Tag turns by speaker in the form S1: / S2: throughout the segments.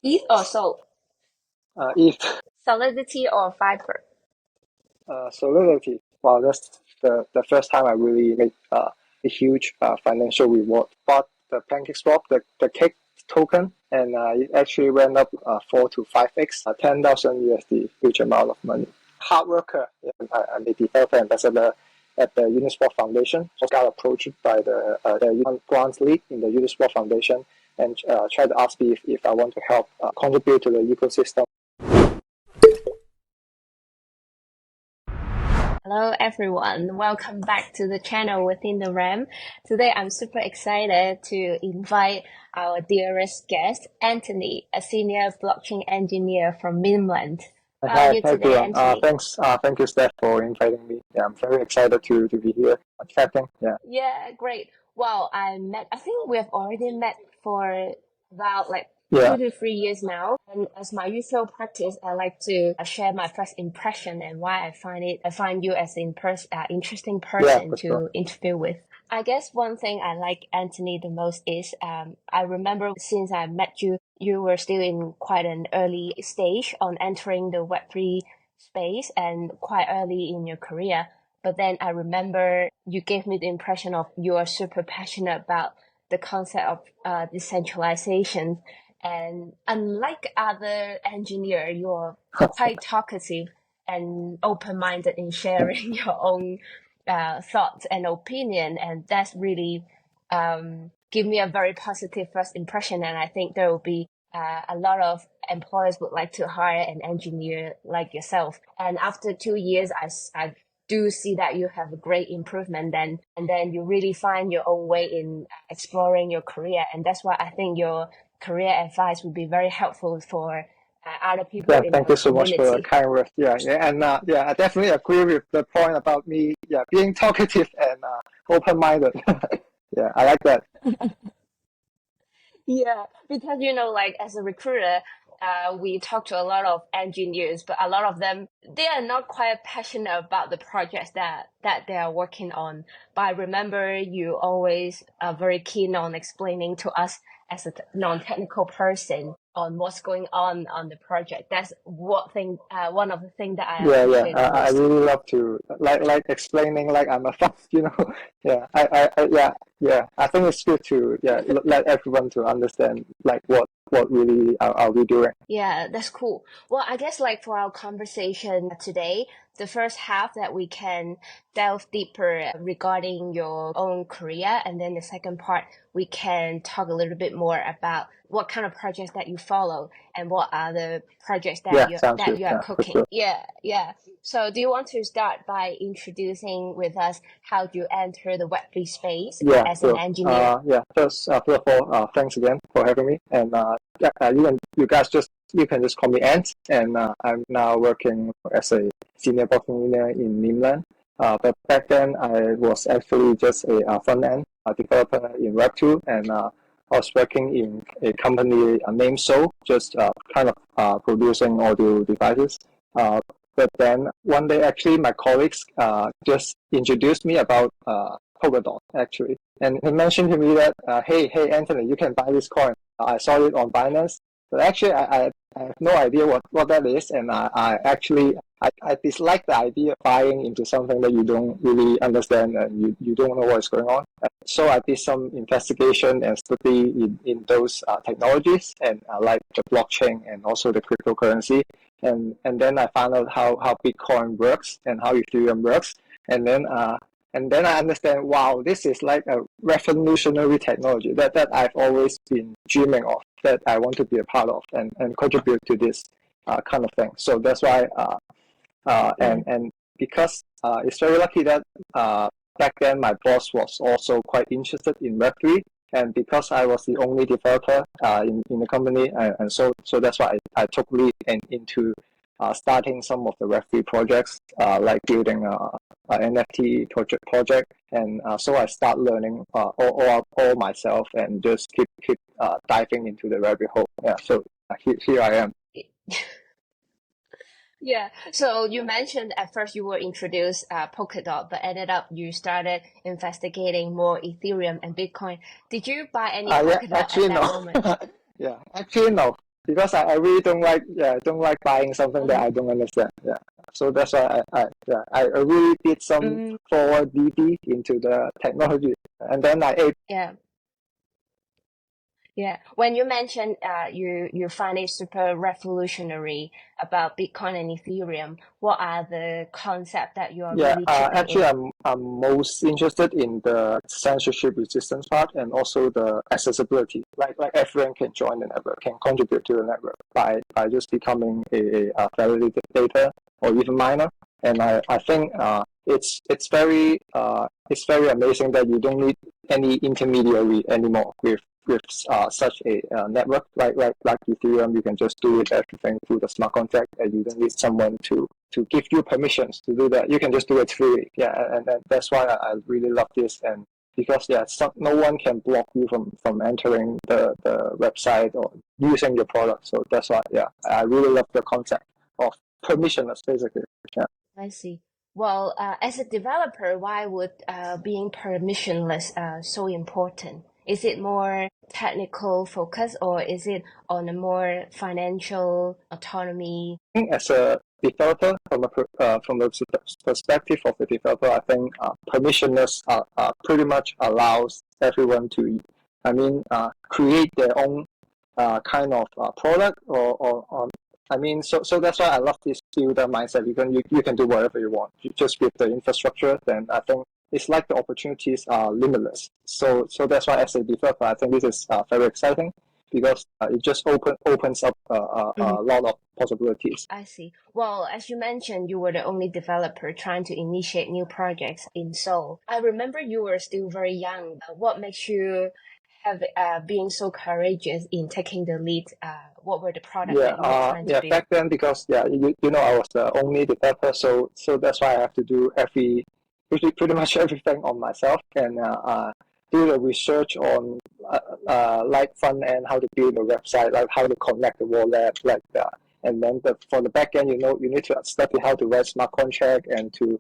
S1: ETH or SOL?
S2: ETH.
S1: Solidity or Fiber?
S2: Solidity. Wow, that's the first time I really made a huge financial reward. Bought the PancakeSwap, the cake token, and it actually went up 4 to 5x, 10,000 USD, huge amount of money. Hard worker. Yeah, I'm a developer ambassador at the Uniswap Foundation. So got approached by the grants lead in the Uniswap Foundation and tried to ask me if I want to help contribute to the ecosystem.
S1: Hello everyone, welcome back to the channel Within the RAM. Today I'm super excited to invite our dearest guest, Anthony, a senior blockchain engineer from Memeland. How are
S2: Hi,
S1: you
S2: hi,
S1: today,
S2: everyone.
S1: Anthony?
S2: Thanks, thank you, Steph, for inviting me. Yeah, I'm very excited to be here chatting. Yeah,
S1: Yeah, great. Well, I think we have already met for about like
S2: yeah,
S1: 2 to 3 years now. And as my usual practice, I like to share my first impression and why I find you as an interesting
S2: yeah,
S1: person
S2: for sure.
S1: to interview with. I guess one thing I like Anthony the most is I remember since I met you, you were still in quite an early stage on entering the Web3 space and quite early in your career. But then I remember you gave me the impression of you are super passionate about the concept of decentralization. And unlike other engineer, you're quite talkative and open-minded in sharing your own thoughts and opinion. And that's really give me a very positive first impression. And I think there will be a lot of employers would like to hire an engineer like yourself. And after 2 years, I do see that you have a great improvement then, and then you really find your own way in exploring your career. And that's why I think your career advice would be very helpful for other people
S2: Yeah,
S1: in
S2: thank
S1: our
S2: you so much for the
S1: community.
S2: kind words. Yeah, yeah, and yeah, I definitely agree with the point about me. Yeah, being talkative and open-minded. Yeah, I like that.
S1: Yeah, because like as a recruiter, we talk to a lot of engineers, but a lot of them they are not quite passionate about the projects that they are working on. But I remember you always are very keen on explaining to us as a non-technical person on what's going on the project. That's one of the things that I
S2: Yeah, yeah.
S1: appreciate the
S2: I
S1: most.
S2: really love to like explaining like I'm a fuck, you know. Yeah, yeah, yeah. I think it's good to let everyone to understand like what really are we doing.
S1: Yeah, that's cool. Well, I guess like for our conversation today, the first half that we can delve deeper regarding your own career, and then the second part we can talk a little bit more about what kind of projects that you follow and what are the projects
S2: Yeah, sounds
S1: that
S2: good.
S1: you are
S2: Yeah, for
S1: cooking.
S2: sure.
S1: Yeah, yeah. So do you want to start by introducing with us how you enter the Web3 space
S2: Yeah,
S1: as an
S2: sure.
S1: engineer?
S2: Yeah. First of all, thanks again for having me. And yeah, you can just call me Ant. And I'm now working as a senior blockchain engineer in Memeland. But back then, I was actually just a front end developer in Web2, and I was working in a company named So, just kind of producing audio devices. But then one day, actually, my colleagues just introduced me about Polkadot, actually. And he mentioned to me that, hey, Anthony, you can buy this coin. I saw it on Binance. But actually, I have no idea what that is. And I dislike the idea of buying into something that you don't really understand and you don't know what's going on. So I did some investigation and study in those technologies and like the blockchain and also the cryptocurrency. And then I found out how Bitcoin works and how Ethereum works. And then I understand, wow, this is like a revolutionary technology that I've always been dreaming of, that I want to be a part of and contribute to this kind of thing. So that's why,
S1: Mm.
S2: and because it's very lucky that back then my boss was also quite interested in Web3. And because I was the only developer in the company, and so that's why I took lead into starting some of the Web3 projects, like building an NFT project, and so I start learning all myself and just keep diving into the rabbit hole. Yeah, so here I am.
S1: Yeah. So you mentioned at first you were introduced Polkadot, but ended up you started investigating more Ethereum and Bitcoin. Did you buy any
S2: Yeah,
S1: Polkadot at
S2: actually
S1: that
S2: no.
S1: moment?
S2: Yeah, actually no. because I really don't like buying something that I don't understand. Yeah. So that's why I really did some forward DD into the technology, and then
S1: Yeah. Yeah, when you mentioned you find it super revolutionary about Bitcoin and Ethereum, what are the concepts that you are
S2: yeah,
S1: really chipping
S2: actually,
S1: in?
S2: I'm most interested in the censorship resistance part and also the accessibility. Like everyone can join the network, can contribute to the network by just becoming a validator or even miner. And I think it's very amazing that you don't need any intermediary anymore with such a network like Ethereum. You can just do it everything through the smart contract, and you don't need someone to give you permissions to do that. You can just do it freely. Yeah, and that's why I really love this. And because no one can block you from entering the website or using your product. So that's why I really love the concept of permissionless basically. Yeah.
S1: I see. Well, as a developer, why would being permissionless so important? Is it more technical focus or is it on a more financial autonomy?
S2: I think as a developer, from the perspective of the developer, I think permissionless pretty much allows everyone to, create their own kind of product or I mean, so that's why I love this builder mindset. You can do whatever you want. You just with the infrastructure, then I think it's like the opportunities are limitless. So that's why as a developer, I think this is very exciting because it just opens up a lot of possibilities.
S1: I see. Well, as you mentioned, you were the only developer trying to initiate new projects in Seoul. I remember you were still very young. What makes you have being so courageous in taking the lead? What were the products that you were trying to build?
S2: Back then because you know I was the only developer, so that's why I have to do pretty much everything on myself and do the research on like front end, how to build a website, like how to connect the wallet, like that. And then for the back end, you need to study how to write smart contract and to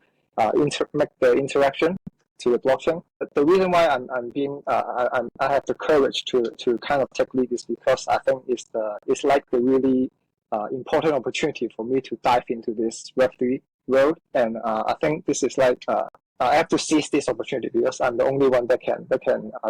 S2: make the interaction to the blockchain. But the reason why I have the courage to kind of take lead is because I think it's like the really important opportunity for me to dive into this Web3 world, and I think this is like I have to seize this opportunity because I'm the only one that can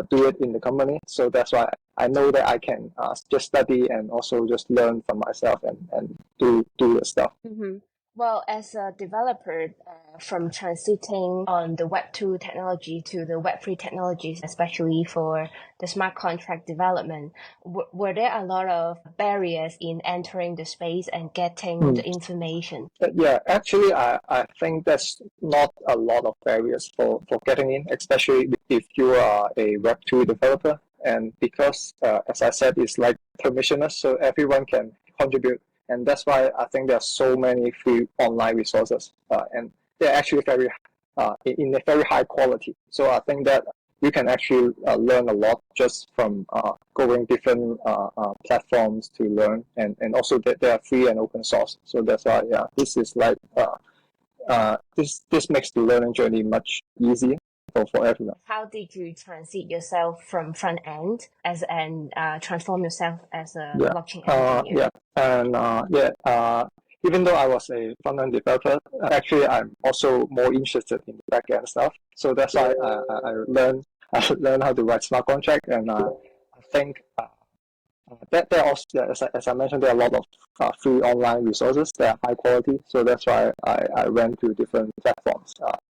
S2: do it in the company. So that's why I know that I can just study and also just learn from myself and do the stuff.
S1: Mm-hmm. Well, as a developer, from transiting on the Web2 technology to the Web3 technologies, especially for the smart contract development, were there a lot of barriers in entering the space and getting the information?
S2: Yeah, actually, I think there's not a lot of barriers for getting in, especially if you are a Web2 developer. And because, as I said, it's like permissionless, so everyone can contribute. And that's why I think there are so many free online resources, and they're actually in a very high quality. So I think that you can actually learn a lot just from going different platforms to learn, and also that they are free and open source. So that's why this is like this makes the learning journey much easier for everyone.
S1: How did you transit yourself from front end and transform yourself as a blockchain engineer?
S2: Even though I was a front-end developer, actually I'm also more interested in the back-end stuff. So that's why I learned how to write smart contract, and I think that there also, as I mentioned, there are a lot of free online resources that are high quality. So that's why I went to different platforms,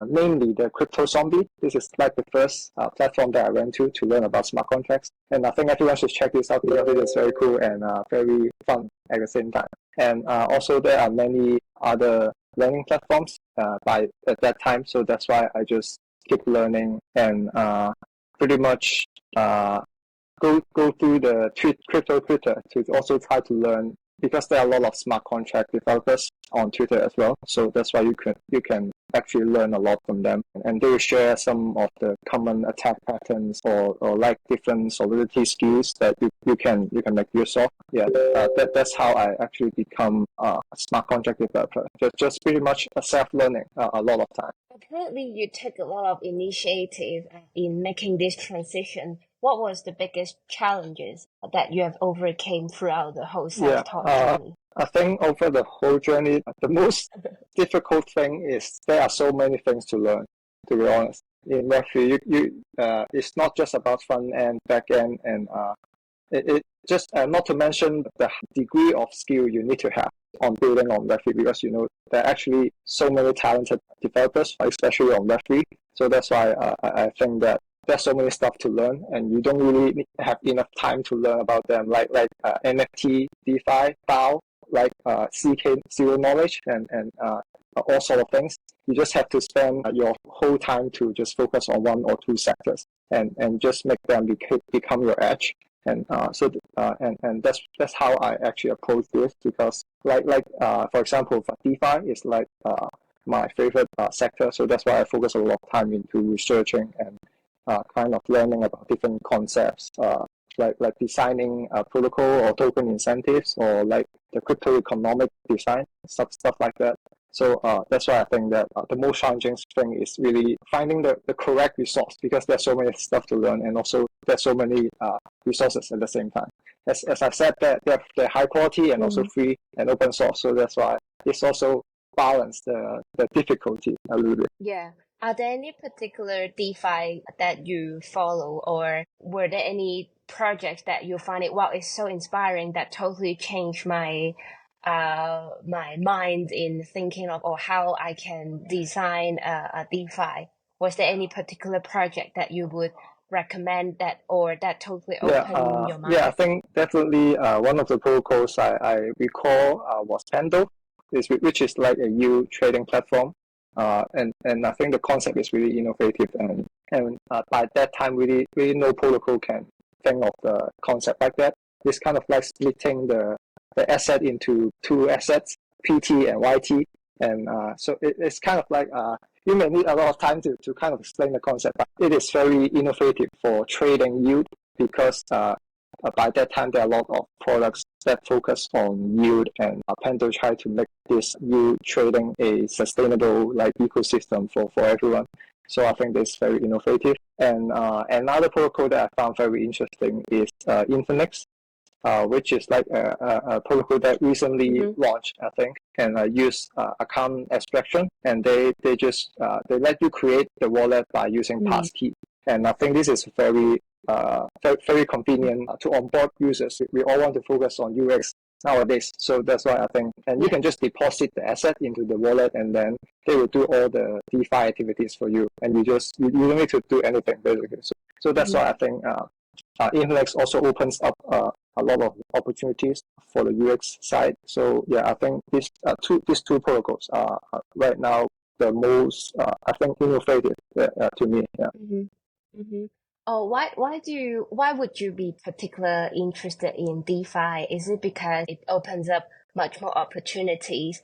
S2: namely the Crypto Zombie. This is like the first platform that I went to learn about smart contracts. And I think everyone should check this out because it is very cool and very fun at the same time. And also there are many other learning platforms at that time. So that's why I just keep learning and pretty much go through the crypto Twitter to also try to learn, because there are a lot of smart contract developers on Twitter as well. So that's why you can actually learn a lot from them, and they will share some of the common attack patterns or like different solidity skills that you can make use of. That's how I actually become a smart contract developer. Just pretty much self-learning a lot of time.
S1: Apparently, you took a lot of initiative in making this transition what was the biggest challenges that you have overcame throughout the whole
S2: Yeah,
S1: self-taught journey?
S2: I think over the whole journey, the most difficult thing is there are so many things to learn, to be honest. In Web3, it's not just about front end, back end, and it just not to mention the degree of skill you need to have on building on Web3 because there are actually so many talented developers, especially on Web3. So that's why I think that there's so many stuff to learn, and you don't really have enough time to learn about them, like NFT, DeFi, DAO, like CK zero knowledge, and all sort of things. You just have to spend your whole time to just focus on one or two sectors and just make them become your edge. And and that's how I actually approach this because for example, for DeFi is like my favorite sector, so that's why I focus a lot of time into researching and kind of learning about different concepts, like designing a protocol or token incentives or like the crypto economic design, stuff like that. So that's why I think that the most challenging thing is really finding the correct resource because there's so many stuff to learn and also there's so many resources at the same time. As I've said, that they're high quality and also free and open source. So that's why it's also balance the difficulty a little bit.
S1: Yeah. Are there any particular DeFi that you follow, or were there any projects that you find it's so inspiring that totally changed my mind in thinking of or how I can design a DeFi? Was there any particular project that you would recommend that totally opened your mind?
S2: Yeah, I think definitely one of the protocols I recall was Pando, which is like a yield trading platform. And I think the concept is really innovative and by that time really no protocol can think of the concept like that. It's kind of like splitting the asset into two assets, PT and YT, and so it's kind of like you may need a lot of time to kind of explain the concept, but it is very innovative for trading yield because by that time there are a lot of products that focus on yield, and Pando try to make this yield trading a sustainable like ecosystem for everyone. So I think this is very innovative. And another protocol that I found very interesting is Infinix, which is like a protocol that recently launched, I think, and use account abstraction, and they let you create the wallet by using passkey, and I think this is very very convenient to onboard users. We all want to focus on UX nowadays, so that's why I think, and you can just deposit the asset into the wallet, and then they will do all the DeFi activities for you, and you don't need to do anything basically. So that's why I think Infinix also opens up a lot of opportunities for the UX side. So yeah, I think these two protocols are right now the most I think innovative to me. Yeah.
S1: Oh, why would you be particularly interested in DeFi? Is it because it opens up much more opportunities?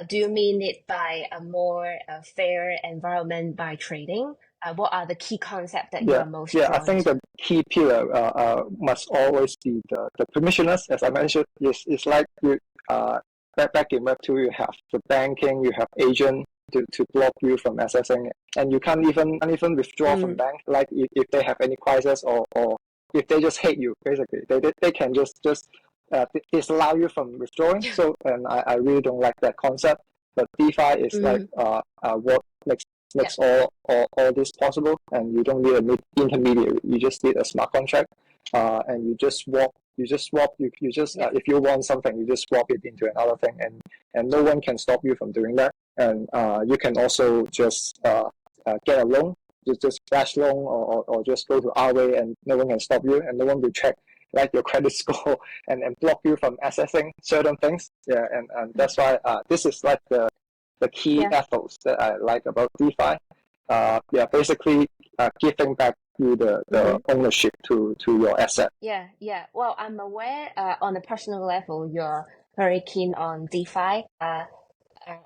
S1: Do you mean it by a more fair environment by trading? What are the key concepts that you are most drawn
S2: I think the key pillar must always be the permissionless. As I mentioned, it's like you back in Web2, you have the banking, you have agent to block you from accessing, and you can't even withdraw from bank. Like if they have any crisis or if they just hate you, basically they can just disallow you from withdrawing. So and I really don't like that concept. But DeFi is like what makes all this possible, and you don't need an intermediary. You just need a smart contract, and you just swap. If you want something, you just swap it into another thing, and no one can stop you from doing that. And you can also just get a loan, just flash loan, or just go to our way, and no one can stop you, and no one will check like your credit score and block you from accessing certain things. Yeah, and that's why this is like the key ethos that I like about DeFi. Basically giving back you the ownership to your asset.
S1: Yeah. Well, I'm aware on a personal level you're very keen on DeFi.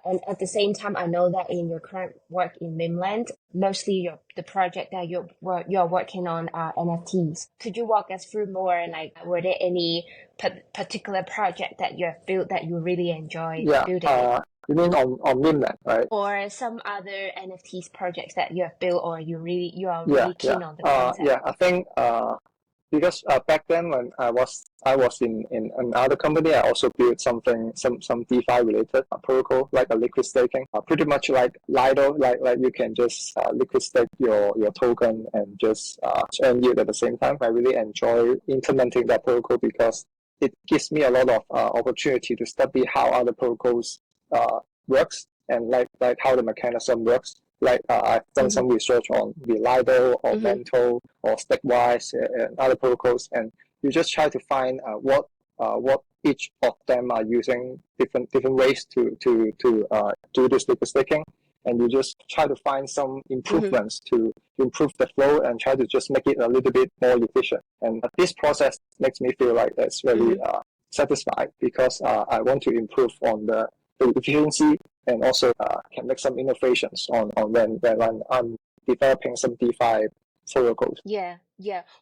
S1: And at the same time, I know that in your current work in Memeland, mostly the project that you're working on are NFTs. Could you walk us through more? Like, were there any particular project that you have built that you really enjoy building it?
S2: You mean on Memeland, right?
S1: Or some other NFTs projects that you have built, or you are really keen on the concept?
S2: I think because back then when I was in another company, I also built some DeFi related protocol like a liquid staking, pretty much like Lido, like you can just liquid stake your token and just earn yield at the same time. I really enjoy implementing that protocol because it gives me a lot of opportunity to study how other protocols works and like how the mechanism works. Like I've done some research on the Lido or Mento or Stakewise and other protocols, and you just try to find what each of them are using different ways to do this liquid staking, and you just try to find some improvements to improve the flow and try to just make it a little bit more efficient. And this process makes me feel like it's really satisfied because I want to improve on the efficiency and also can make some innovations on when I'm developing some DeFi protocols.
S1: Yeah.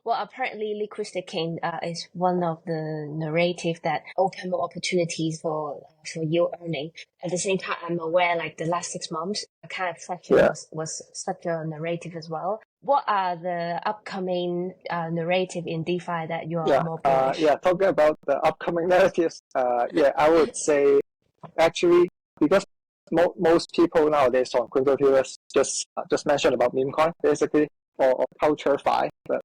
S1: Well, apparently liquid staking is one of the narrative that open more opportunities for yield earning. At the same time, I'm aware like the last 6 months, a kind of section was such a narrative as well. What are the upcoming narrative in DeFi that you are more bullish?
S2: Talking about the upcoming narratives, I would say actually because most people nowadays on CryptoTubers just mention about meme coin basically or culture fi, but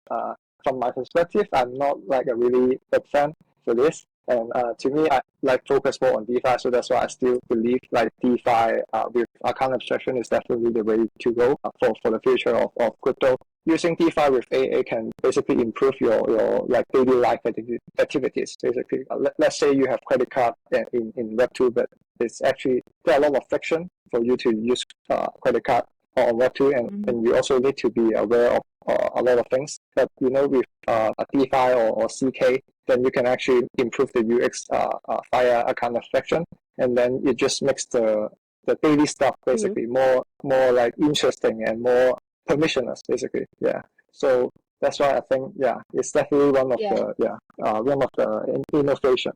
S2: from my perspective, I'm not like a really big fan for this. And to me, I like focus more on DeFi, so that's why I still believe like DeFi with account abstraction is definitely the way to go for the future of crypto. Using DeFi with AA can basically improve your like daily life activities. Basically, let's say you have credit card in Web2, but it's actually there are a lot of friction for you to use credit card on Web2, and you also need to be aware of a lot of things. But with a DeFi or CK, then you can actually improve the UX via account abstraction, and then it just makes the daily stuff basically more like interesting and more permissionless basically. So that's why I think it's definitely one of the innovation.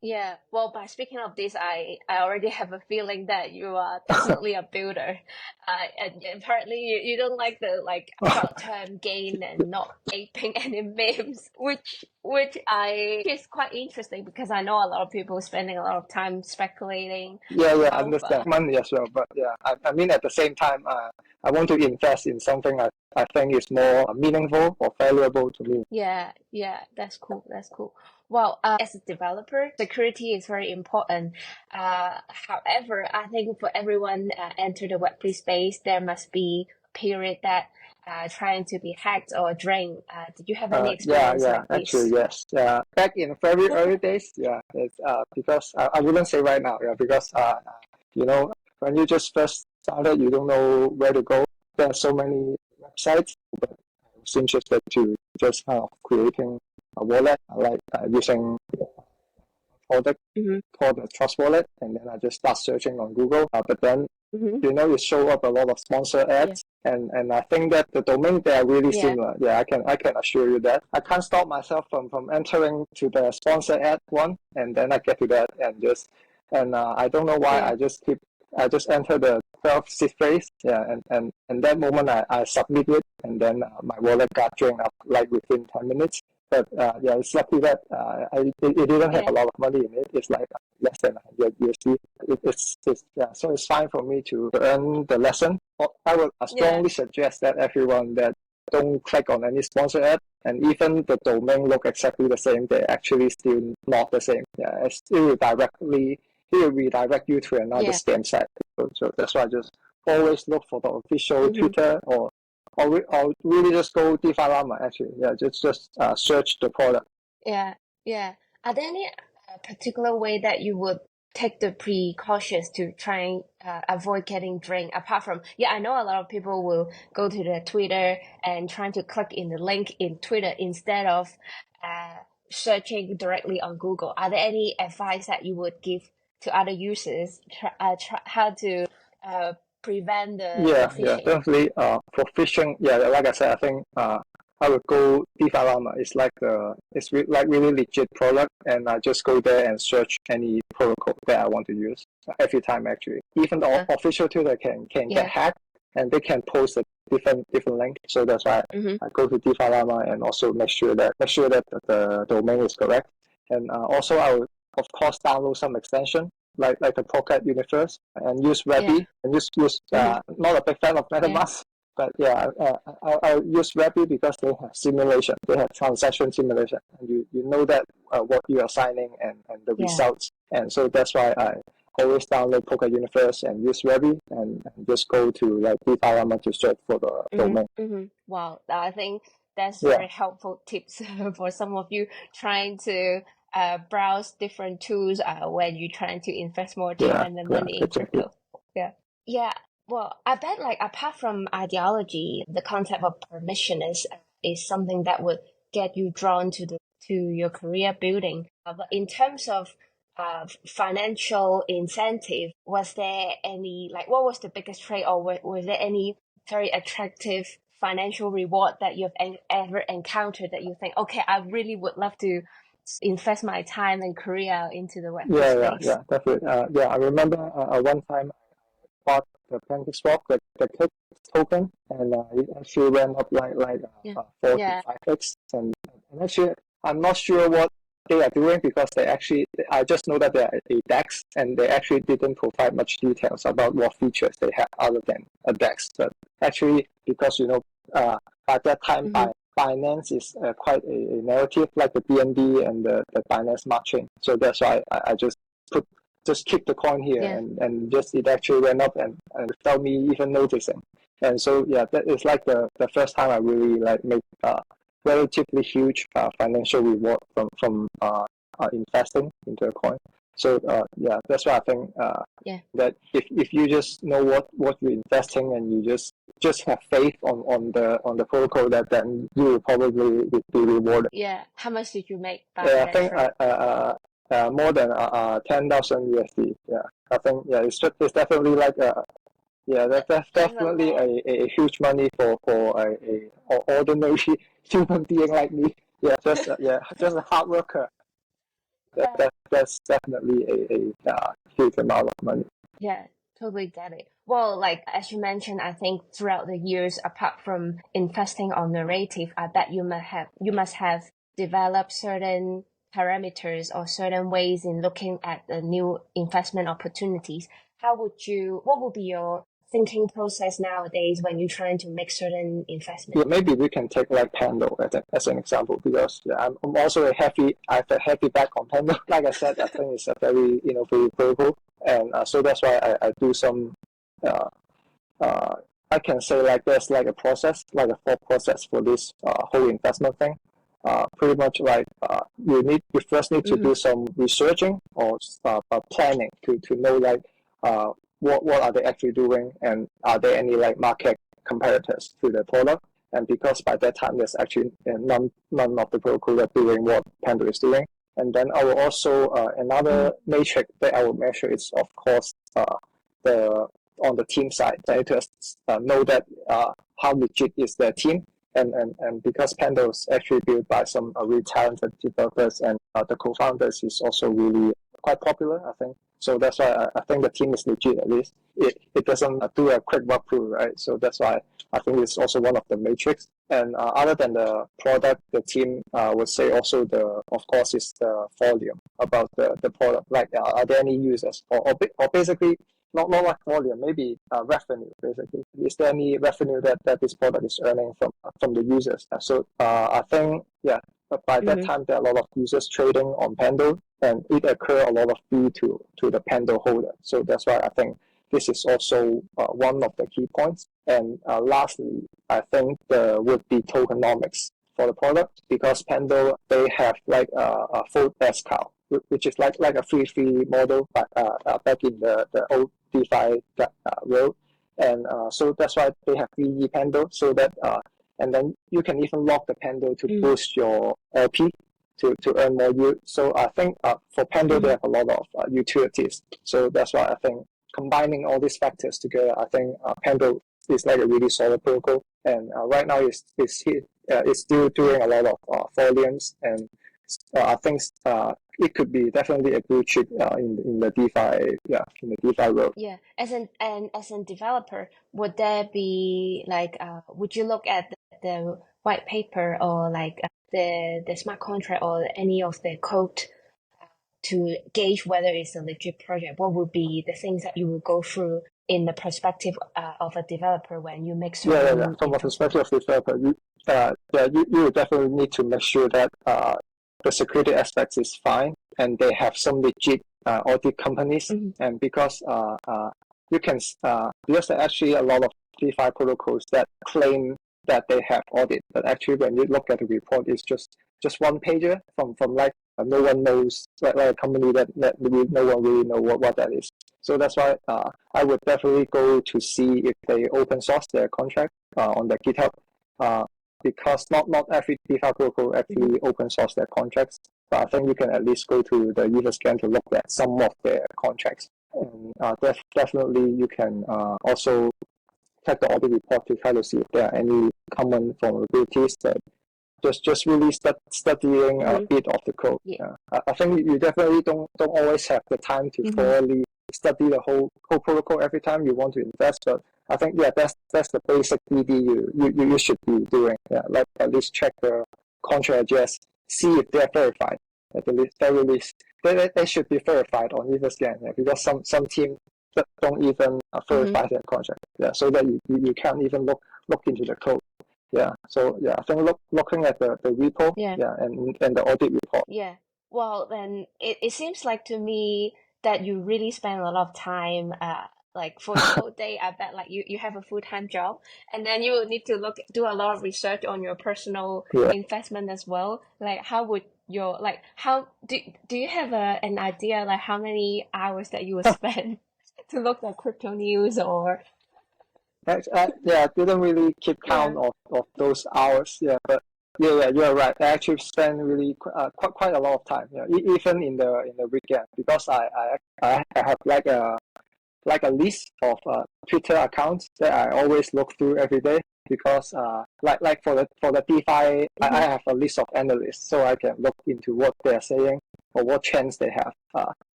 S1: Well, by speaking of this, I already have a feeling that you are definitely a builder, and apparently you don't like the short-term gain and not aping any memes, which I is quite interesting because I know a lot of people spending a lot of time speculating.
S2: I understand money as well, but I mean at the same time, I want to invest in something I think is more meaningful or valuable to me.
S1: That's cool. Well, as a developer, security is very important. However, I think for everyone enter the Web3 space, there must be a period that trying to be hacked or drained. Did you have any experience like this?
S2: Actually, yes. Back in very early days, it's because I wouldn't say right now, because when you just first started, you don't know where to go. There are so many websites, but I was interested to just creating a wallet, like using a product called the Trust Wallet, and then I just start searching on Google. But then it show up a lot of sponsor ads, and I think that the domain they are really similar. I can assure you that I can't stop myself from entering to the sponsor ad one, and then I get to that and I don't know why I just enter the 12 seed phrase, and that moment I submit it, and then my wallet got drained up like within 10 minutes. But it's lucky that it didn't have a lot of money in it. It's like less than 100 USD. So it's fine for me to earn the lesson. I would strongly suggest that everyone that don't click on any sponsor ad, and even the domain look exactly the same, they're actually still not the same. It will redirect you to another scam site. So that's why I just always look for the official Twitter or really just go DeFi Llama actually. Just search the product.
S1: Are there any particular way that you would take the precautions to try and avoid getting drained? Apart from, I know a lot of people will go to the Twitter and trying to click in the link in Twitter instead of searching directly on Google. Are there any advice that you would give to other users how to prevent the
S2: Yeah,
S1: phishing?
S2: definitely. For phishing, yeah, like I said, I think I would go DeFi Llama. It's like like really legit product, and I just go there and search any protocol that I want to use every time. Actually, even the official tutor can get hacked, and they can post a different link. So that's why I go to DeFi Llama and also make sure that the domain is correct. And also I would of course download some extension like the Pocket Universe and use Webby and use not a big fan of MetaMask, but yeah, I use Webby because they have simulation, they have transaction simulation, and you know that what you are signing and the results, and so that's why I always download Pocket Universe and use Webby and just go to like DeFi to search for the domain.
S1: Wow, I think that's very helpful tips for some of you trying to browse different tools when you're trying to invest more time and money in crypto. Yeah. Well, I bet like apart from ideology, the concept of permissionless is something that would get you drawn to your career building. But in terms of financial incentive, was there any like what was the biggest trade, or was there any very attractive financial reward that you've ever encountered that you think, okay, I really would love to invest my time and career into the Web3 space?
S2: Yeah, definitely. I remember one time I bought the PancakeSwap, the cake token, and it actually went up like 4 to 5x. And actually, I'm not sure what they are doing because I just know that they are a DEX, and they actually didn't provide much details about what features they have other than a DEX. But actually, because at that time, Binance is quite a narrative like the BNB and the Binance Smart Chain. So that's why I just keep the coin here, and just it actually went up and without me even noticing. And so that is like the first time I really like make relatively huge financial reward from investing into a coin. So that's why I think that if you just know what you're investing and you just have faith on the protocol, that then you will probably be rewarded.
S1: Yeah. How much did you make by
S2: I
S1: that
S2: think
S1: trade?
S2: more than 10,000 USD. Yeah, I think it's definitely like that's definitely a huge money for a ordinary human being like me. Yeah, just a hard worker. That's definitely a huge amount of money.
S1: Yeah, totally get it. Well, like as you mentioned, I think throughout the years, apart from investing on narrative, I bet you must have developed certain parameters or certain ways in looking at the new investment opportunities. What would be your thinking process nowadays when you're trying to make certain investments?
S2: Yeah, maybe we can take like Pando as an example, because I'm also I have a heavy back on Pando. Like I said, I think it's a very innovative protocol, and so that's why I do some I can say like there's like a process, like a thought process for this whole investment thing. Pretty much like you first need to do some researching or planning to know like what are they actually doing, and are there any like market competitors to the product. And because by that time there's actually none of the protocol that doing what Pando is doing. And then I will also another matrix that I will measure is of course the on the team side. I need to know that how legit is their team. And because Pando is actually built by some really talented developers, and the co-founders is also really quite popular, I think. So that's why I think the team is legit. At least it doesn't do a quick walkthrough, right? So that's why I think it's also one of the matrix. And other than the product, the team would say also of course is the volume about the product. Like are there any users or basically not like volume, maybe revenue. Basically, is there any revenue that this product is earning from the users? So I think but by that time there are a lot of users trading on Pando, and it occur a lot of fee to the Pando holder. So that's why I think this is also one of the key points. And lastly, I think there would be tokenomics for the product, because Pando they have like a full best cow, which is like a free model, but back in the old DeFi world. And so that's why they have free Pando, so that and then you can even lock the Pando to boost your LP. to earn more yield. So I think for Pando, they
S1: Mm-hmm.
S2: have a lot of utilities. So that's why I think combining all these factors together, I think Pando is like a really solid protocol. And right now it's still doing a lot of volumes, and I think it could be definitely a blue chip in the DeFi, in the DeFi world.
S1: Yeah, as a developer, would there be like would you look at the white paper or like the smart contract or any of the code to gauge whether it's a legit project? What would be the things that you will go through in the perspective of a developer when you make
S2: Yeah.
S1: certain
S2: From a
S1: investment?
S2: perspective of developer, you definitely need to make sure that the security aspects is fine and they have some legit audit companies.
S1: Mm-hmm.
S2: And because you can because there are actually a lot of DeFi protocols that claim that they have audit, but actually when you look at the report, it's just one pager from like no one knows, like a company that really, no one really know what that is. So that's why I would definitely go to see if they open source their contract on their GitHub, uh, because not every DeFi protocol
S1: Mm-hmm.
S2: actually open source their contracts. But I think you can at least go to the Uniscan to look at some of their contracts. And definitely you can also check the audit report to try to see if there are any common vulnerabilities that just really studying a
S1: Mm-hmm.
S2: bit of the code.
S1: Yeah.
S2: I think you definitely don't always have the time to
S1: Mm-hmm.
S2: thoroughly study the whole protocol every time you want to invest. But I think that's the basic DD you should be doing. Yeah, like at least check the contract address, see if they're verified. At the least, very least, they should be verified on Everscan. Yeah, because some team that don't even
S1: Mm-hmm.
S2: verify their contract. Yeah, so that you can't even look into the code. Yeah. So yeah, I think looking at the repo,
S1: Yeah.
S2: and the audit report.
S1: Yeah. Well, then it seems like to me that you really spend a lot of time, like for the whole day. I bet like you have a full-time job, and then you will need to do a lot of research on your personal
S2: Yeah.
S1: investment as well. Like, how would your like how do you have an idea like how many hours that you would spend to look at crypto news or
S2: Yeah, I didn't really keep
S1: yeah.
S2: count of those hours. Yeah, but yeah, you're right. I actually spend really quite a lot of time. Yeah, even in the weekend, because I have like a list of Twitter accounts that I always look through every day, because like for the DeFi, I
S1: Mm-hmm.
S2: have a list of analysts, so I can look into what they're saying or what trends they have.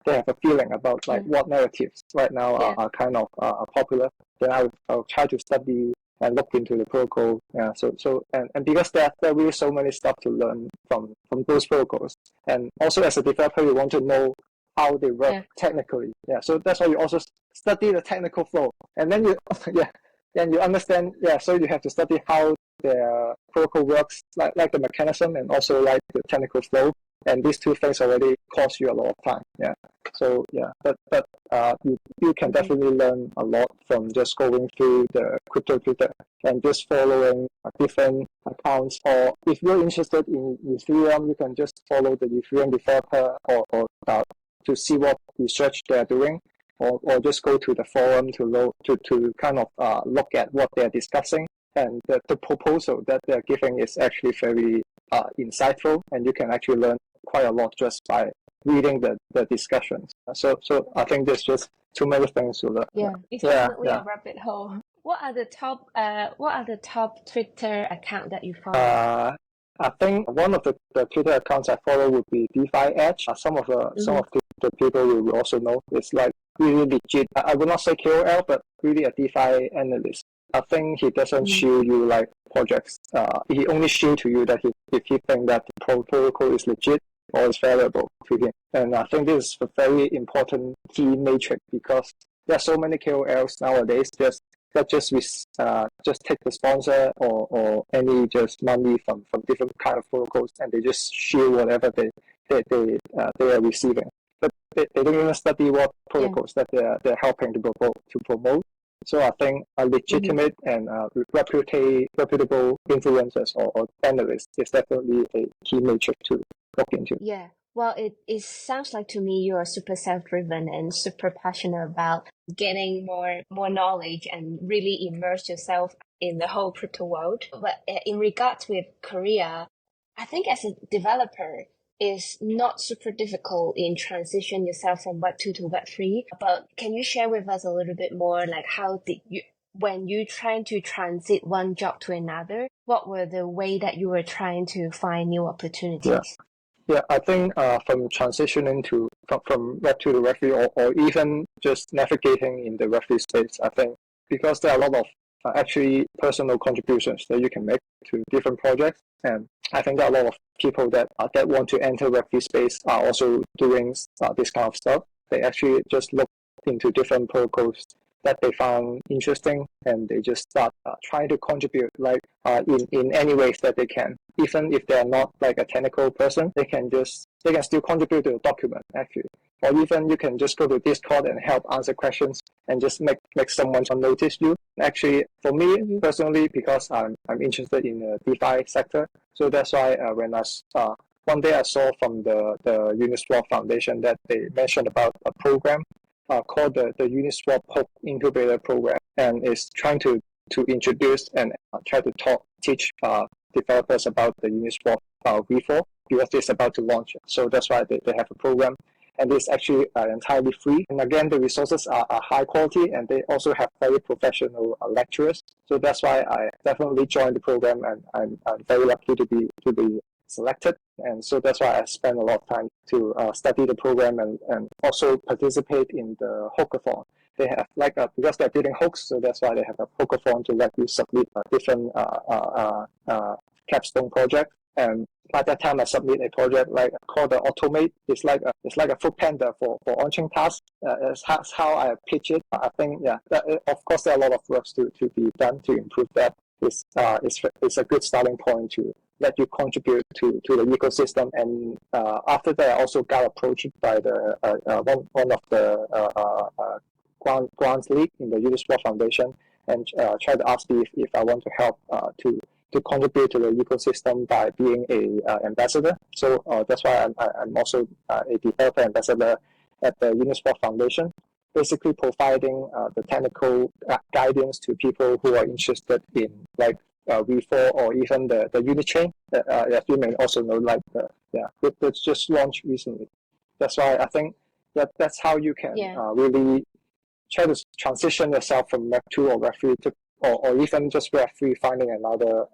S2: They have a feeling about like
S1: Mm.
S2: what narratives right now
S1: Yeah.
S2: are kind of popular. Then I'll try to study and look into the protocol. Yeah, and because there are really so many stuff to learn from those protocols, and also as a developer, you want to know how they work
S1: Yeah.
S2: technically. Yeah, so that's why you also study the technical flow, and then you yeah, then you understand. Yeah, so you have to study how the protocol works, like the mechanism, and also like the technical flow. And these two things already cost you a lot of time. Yeah. So yeah, but you can
S1: Mm-hmm.
S2: definitely learn a lot from just going through the crypto Twitter and just following different accounts. Or if you're interested in Ethereum, you can just follow the Ethereum developer, or to see what research they're doing, or just go to the forum to kind of look at what they're discussing. And the proposal that they're giving is actually very insightful, and you can actually learn quite a lot just by reading the discussions. So I think there's just too many things to learn.
S1: Yeah, it's
S2: Yeah,
S1: definitely a
S2: yeah.
S1: rabbit hole. What are the top Twitter account that you follow?
S2: Uh, I think one of the Twitter accounts I follow would be DeFi Edge. Some
S1: Mm-hmm.
S2: of the people you will also know. It's like really legit. I would not say KOL, but really a DeFi analyst. I think he doesn't
S1: Mm-hmm.
S2: show you like projects. He only show to you that if he think that the protocol is legit or is valuable to him. And I think this is a very important key matrix, because there are so many KOLs nowadays that just take the sponsor or any just money from different kind of protocols, and they just share whatever they are receiving. But they don't even study what
S1: Yeah.
S2: protocols that they're helping to promote. So I think a
S1: Mm-hmm.
S2: legitimate and reputable influencers or analysts is definitely a key metric to look into.
S1: Yeah. Well, it sounds like to me you're super self-driven and super passionate about getting more knowledge and really immerse yourself in the whole crypto world. But in regards with Korea, I think as a developer, is not super difficult in transition yourself from Web2 to Web3. But can you share with us a little bit more, like how did you, when you trying to transit one job to another, what were the way that you were trying to find new opportunities?
S2: Yeah, I think from transitioning from Web2 to Web3, or even just navigating in the Web3 space, I think because there are a lot of actually personal contributions that you can make to different projects, and I think there are a lot of people that want to enter Web3 space are also doing this kind of stuff. They actually just look into different protocols that they found interesting, and they just start trying to contribute in any ways that they can. Even if they're not like a technical person, they can still contribute to the document actually. Or even you can just go to Discord and help answer questions and just make someone notice you. Actually, for me personally, because I'm interested in the DeFi sector, so that's why when one day I saw from the Uniswap Foundation that they mentioned about a program called the Uniswap Hope Incubator Program, and is trying to introduce and try to teach developers about the Uniswap V4 because it's about to launch. So that's why they have a program, and it's actually entirely free. And again, the resources are high quality, and they also have very professional lecturers. So that's why I definitely joined the program, and I'm very lucky to be selected. And so that's why I spend a lot of time to study the program and also participate in the hackathon. They have because they're building hooks, so that's why they have a hackathon to let you submit different capstone project. And by that time, I submit a project called the Automate. It's like a food panda for on-chain tasks. That's how I pitch it. I think of course there are a lot of works to be done to improve that. It's a good starting point to let you contribute to the ecosystem. And after that, I also got approached by the one of the grants league in the Uniswap Foundation, and tried to ask me if I want to help to contribute to the ecosystem by being a ambassador. So that's why I'm also a developer ambassador at the Uniswap Foundation, basically providing the technical guidance to people who are interested in V4 or even the unit chain. As you may also know, it's just launched recently. That's why I think that's how you can really try to transition yourself from Web2 or Web3 to, or even just Web3, finding another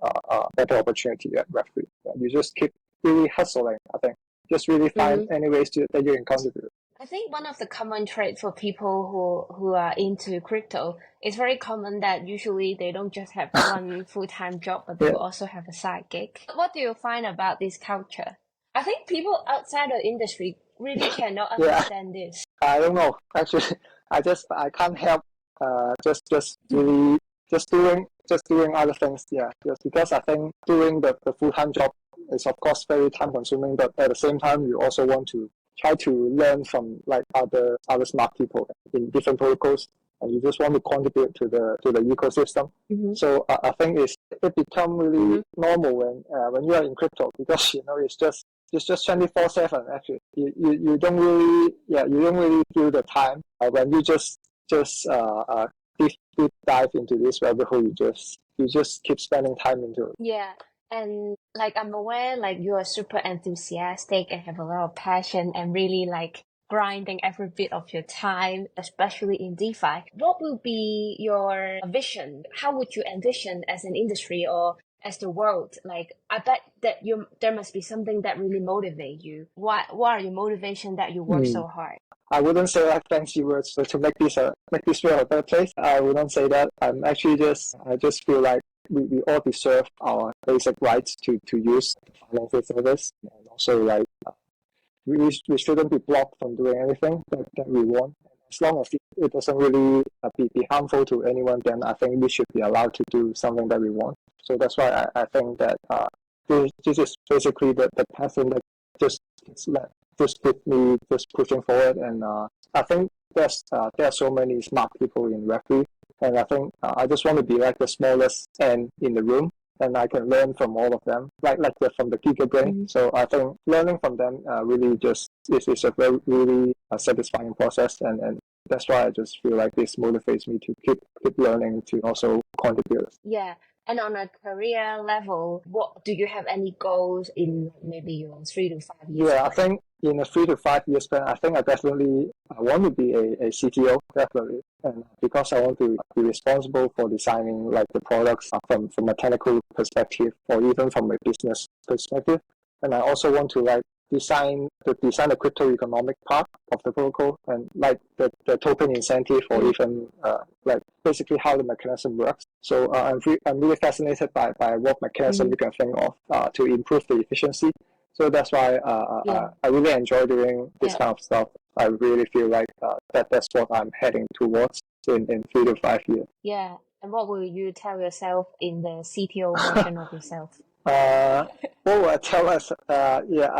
S2: better opportunity at Web3. You just keep really hustling, I think. Just really find any ways that you can contribute.
S1: I think one of the common traits for people who are into crypto is very common that usually they don't just have one full-time job, but they will also have a side gig. What do you find about this culture? I think people outside the industry really cannot understand this.
S2: I don't know. Actually, I can't help just doing other things. Yeah, just because I think doing the full-time job is of course very time consuming, but at the same time you also want to try to learn from other smart people in different protocols, and you just want to contribute to the ecosystem. So I think it become really normal when you are in crypto, because it's just 24/7 actually. You don't really feel the time when you just deep dive into this rabbit hole. You just keep spending time into it.
S1: Yeah. And I'm aware you are super enthusiastic and have a lot of passion and really grinding every bit of your time, especially in DeFi. What will be your vision? How would you envision as an industry or as the world? I bet that there must be something that really motivates you. What are your motivation that you work so hard?
S2: I wouldn't say fancy words to make this world a better place. I wouldn't say that. I just feel like we all deserve our basic rights to use financial service, and also we shouldn't be blocked from doing anything that we want. As long as it doesn't really be harmful to anyone, then I think we should be allowed to do something that we want. So that's why I think that this is basically the passion that just keep me just pushing forward. And I think there are so many smart people in Web3, and I think I just want to be the smallest ant in the room, and I can learn from all of them, from the Giga Brain. So I think learning from them really just is a very really satisfying process, and that's why I just feel like this motivates me to keep learning to also contribute.
S1: Yeah, And on a career level, what do you have any goals in maybe your 3 to 5 years
S2: Yeah, I
S1: plan?
S2: think in a 3 to 5 years plan, I think I want to be a CTO, definitely. And because I want to be responsible for designing like the products from a technical perspective or even from a business perspective. And I also want to like design the crypto economic part of the protocol and like the token incentive or even like basically how the mechanism works. So I'm really fascinated by what mechanism you can think of to improve the efficiency. So that's why
S1: Yeah,
S2: I really enjoy doing this
S1: yeah,
S2: kind of stuff. I really feel like that's what I'm heading towards in 3 to 5 years.
S1: yeah. And what will you tell yourself in the CTO version of yourself?
S2: Uh, tell us, yeah,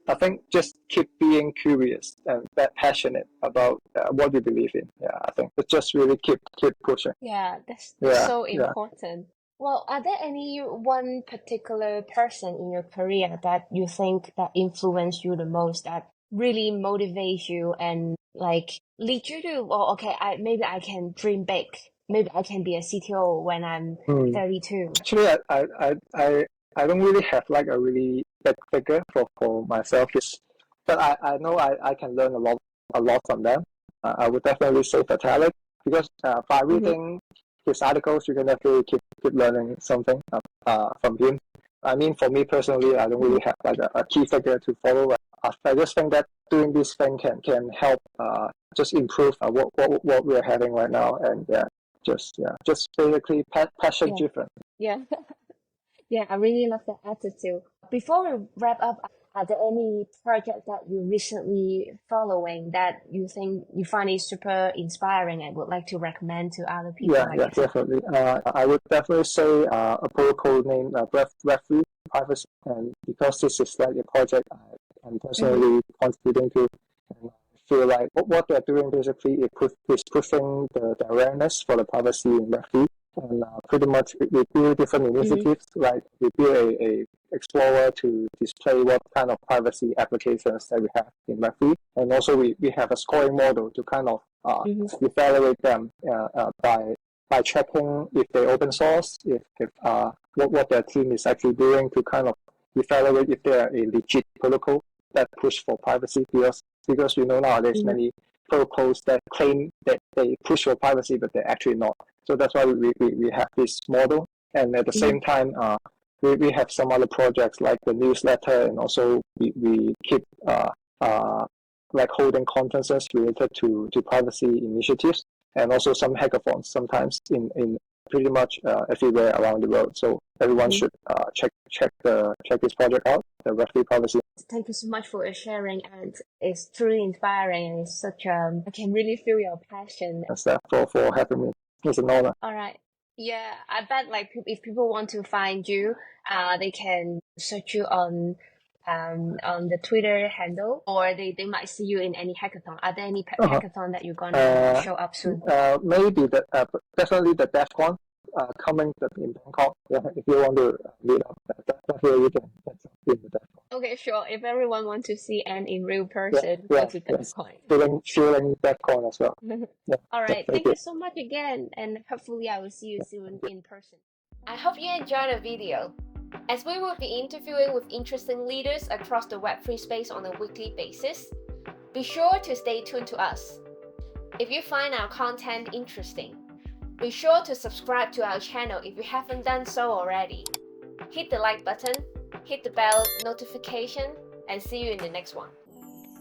S2: I think just keep being curious and that passionate about what you believe in. Yeah, I think just really keep pushing.
S1: Yeah, that's
S2: Yeah,
S1: so
S2: yeah.
S1: important. Well, are there any one particular person in your career that you think that influenced you the most, that really motivates you and like lead you to, well, okay, I can dream big. Maybe I can be a CTO when I'm
S2: Hmm.
S1: 32.
S2: Actually, I don't really have like a really big figure for myself. But I know I can learn a lot from them. I would definitely say Vitalik because by
S1: Mm-hmm.
S2: reading his articles, you can definitely keep learning something from him. I mean, for me personally, I don't
S1: Mm-hmm.
S2: really have like a key figure to follow. I just think that doing this thing can help just improve what we're having right now, and just basically passion
S1: Yeah.
S2: driven.
S1: Yeah. Yeah, I really love that attitude. Before we wrap up, are there any project that you recently following that you think you find it super inspiring and would like to recommend to other people
S2: Yeah,
S1: like
S2: yeah,
S1: yourself?
S2: definitely. I would definitely say a protocol named Web3 Privacy, and because this is like a project I'm
S1: Mm-hmm.
S2: personally contributing to, and I feel like what they're doing basically is pushing the awareness for the privacy in Web3, and pretty much we build different
S1: Mm-hmm.
S2: initiatives, like we build a explorer to display what kind of privacy applications that we have in Web3, and also we have a scoring model to kind of
S1: Mm-hmm.
S2: evaluate them by checking if they open source, if what their team is actually doing to kind of evaluate if they are a legit protocol that push for privacy because nowadays
S1: Mm-hmm.
S2: many protocols that claim that they push for privacy but they're actually not. So that's why we have this model, and at the
S1: Mm-hmm.
S2: same time we have some other projects like the newsletter, and also we keep uh, like holding conferences related to privacy initiatives, and also some hackathons sometimes in pretty much everywhere around the world. So everyone
S1: Mm-hmm.
S2: should check this project out, the Web3 Privacy
S1: Thank you so much for your sharing, and it's truly inspiring, and it's such I can really feel your passion.
S2: and stuff for having me. It's an honor.
S1: All right. Yeah, I bet like if people want to find you, they can search you on the Twitter handle, or they might see you in any hackathon. Are there any
S2: Uh-huh.
S1: hackathon that you're gonna
S2: Uh,
S1: show up soon?
S2: maybe definitely the DEFCON coming in Bangkok. Yeah, if you want to meet up, definitely you can get something in the DEFCON.
S1: Okay, sure. If everyone wants to see Anne in real
S2: Yeah,
S1: person, go
S2: yeah,
S1: to
S2: yes.
S1: DeFi.
S2: Feeling DEFCON as well. Yeah,
S1: All
S2: yeah,
S1: right.
S2: thank
S1: Thank
S2: you.
S1: you so much again, and hopefully I will see you soon
S2: Thank you.
S1: in person. I hope you enjoyed the video. As we will be interviewing with interesting leaders across the Web3 space on a weekly basis, be sure to stay tuned to us. If you find our content interesting, be sure to subscribe to our channel if you haven't done so already. Hit the like button, hit the bell notification, and see you in the next one.